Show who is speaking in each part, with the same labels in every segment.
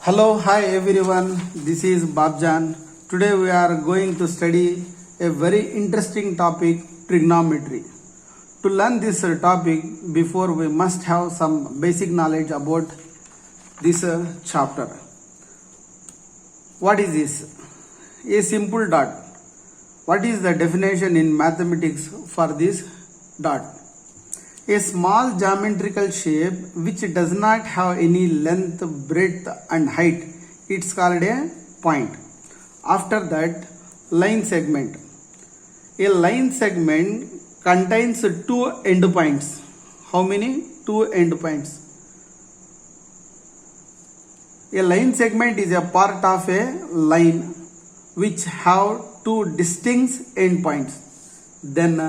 Speaker 1: Hello, hi everyone. This is Babjan. Today we are going to study a very interesting topic, trigonometry. To learn this topic, before we must have some basic knowledge about this chapter. What is this? A simple dot. What is the definition in mathematics for this dot? A small geometrical shape which does not have any length, breadth and height. It's called a point. After that, line segment. A line segment contains two endpoints. How many? Two endpoints. A line segment is a part of a line which have two distinct endpoints. Then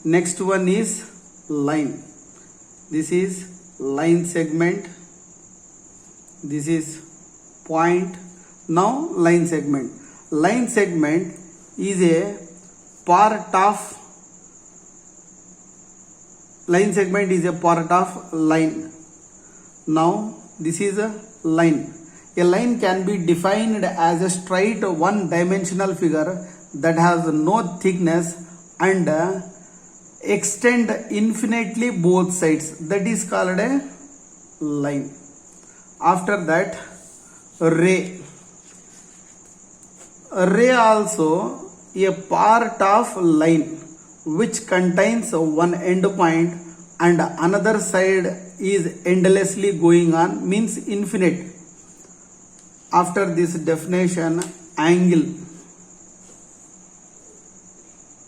Speaker 1: next one is line. This is line segment. This is point. Now line segment. Line segment is a part of line. Now this is a line. A line can be defined as a straight one-dimensional figure that has no thickness and extend infinitely both sides. That is called a line. After that, ray. Ray also a part of line which contains one endpoint and another side is endlessly going on, means infinite. After this definition, angle.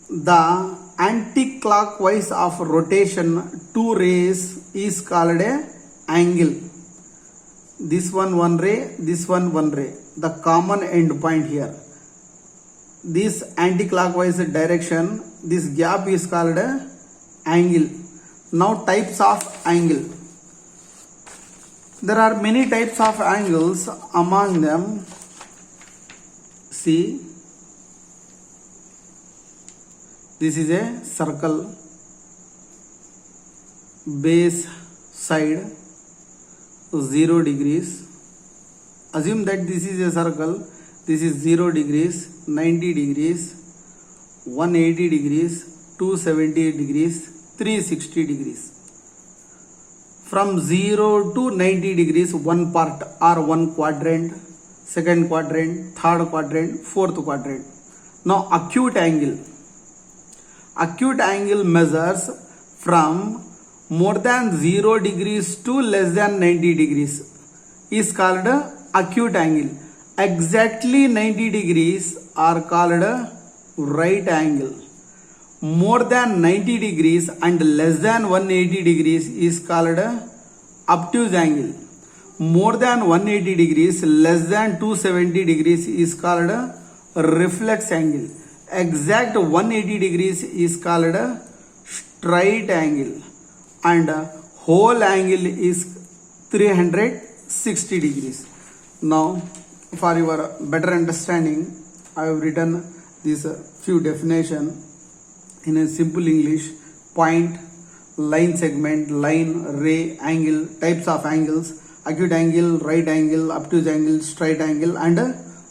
Speaker 1: The anti-clockwise of rotation two rays is called a angle. This one ray, this one ray. The common end point here. This anti-clockwise direction, this gap is called a angle. Now types of angle. There are many types of angles. Among them, see, this is a circle, base side 0 degrees. Assume that this is a circle. This is 0 degrees, 90 degrees, 180 degrees, 270 degrees, 360 degrees. From 0 to 90 degrees, one part or one quadrant, second quadrant, third quadrant, fourth quadrant. Now acute angle. Acute angle measures from more than 0 degrees to less than 90 degrees is called acute angle. Exactly 90 degrees are called right angle. More than 90 degrees and less than 180 degrees is called obtuse angle. More than 180 degrees, less than 270 degrees is called reflex angle. Exact 180 degrees is called straight angle and whole angle is 360 degrees. Now for your better understanding, I have written these few definition in a simple English. Point, line segment, line, ray, angle, types of angles, acute angle, right angle, obtuse angle, straight angle and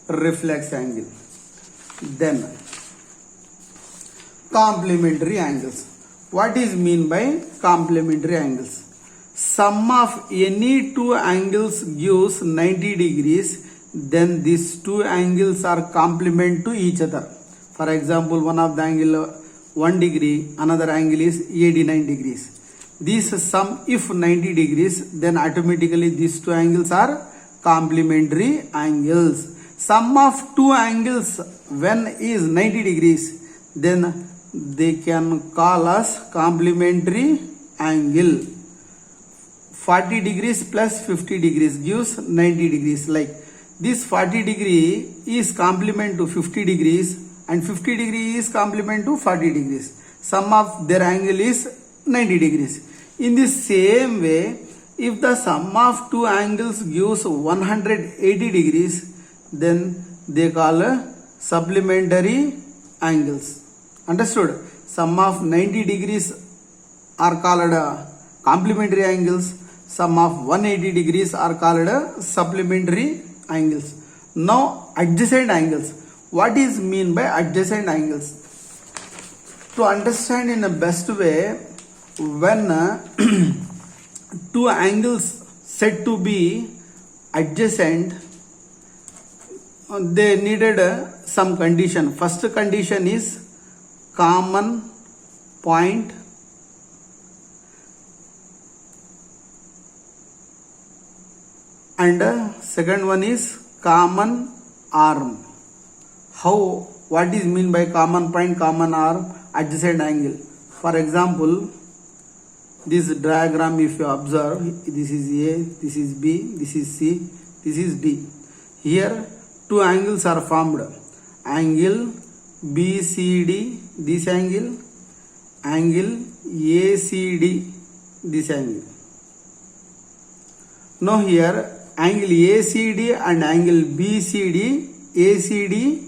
Speaker 1: reflex angle. Then complementary angles. What is mean by complementary angles? Sum of any two angles gives 90 degrees, then these two angles are complement to each other. For example, one of the angle 1 degree, another angle is 89 degrees. This sum if 90 degrees, then automatically these two angles are complementary angles. Sum of two angles when is 90 degrees, then they can call us complementary angle. 40 degrees plus 50 degrees gives 90 degrees. Like this 40 degree is complement to 50 degrees and 50 degree is complement to 40 degrees. Sum of their angle is 90 degrees. In the same way, if the sum of two angles gives 180 degrees, then they call supplementary angles. Understood? Sum of 90 degrees are called complementary angles. Sum of 180 degrees are called supplementary angles. Now adjacent angles. What is mean by adjacent angles? To understand in the best way, when two angles said to be adjacent, they needed some condition. First condition is common point and second one is common arm. How? What is mean by common point, common arm, adjacent angle? For example, this diagram if you observe, this is A, this is B, this is C, this is D. Here two angles are formed. Angle BCD, this angle ACD, this angle. Now here angle ACD and angle BCD, ACD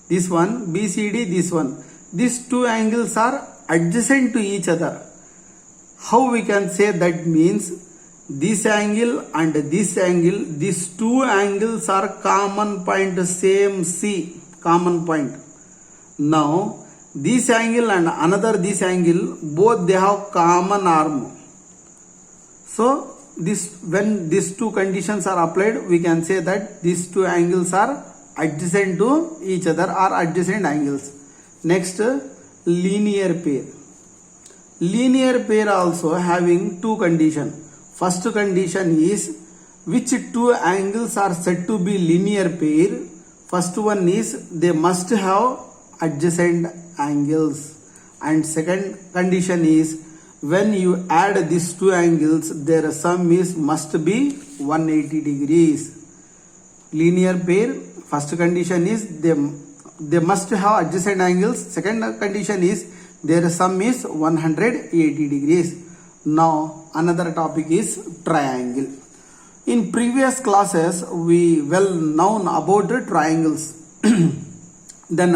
Speaker 1: this one, BCD this one. These two angles are adjacent to each other. How we can say that? Means this angle and this angle, these two angles are common point, same C, common point. Now this angle and another this angle, both they have common arm. So this, when these two conditions are applied, we can say that these two angles are adjacent to each other or adjacent angles. Next, linear pair. Linear pair also having two conditions. First condition is which two angles are said to be linear pair. First one is they must have adjacent angles, and second condition is when you add these two angles, their sum is must be 180 degrees. Linear pair, first condition is they must have adjacent angles. Second condition is their sum is 180 degrees. Now another topic is triangle. In previous classes we well known about triangles. Then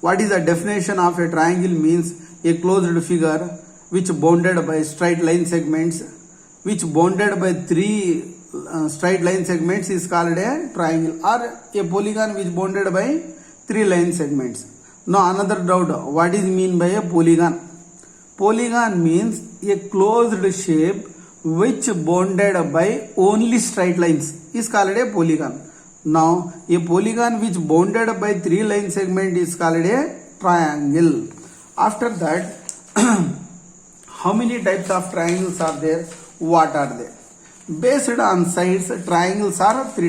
Speaker 1: what is the definition of a triangle? Means a closed figure which bounded by straight line segments, which bounded by three straight line segments is called a triangle, or a polygon which bounded by three line segments. Now another doubt, what is mean by a polygon? Polygon means a closed shape which bounded by only straight lines is called a polygon. Now a polygon which bounded by three line segment is called a triangle. After that, how many types of triangles are there? What are they? Based on sides, triangles are three types.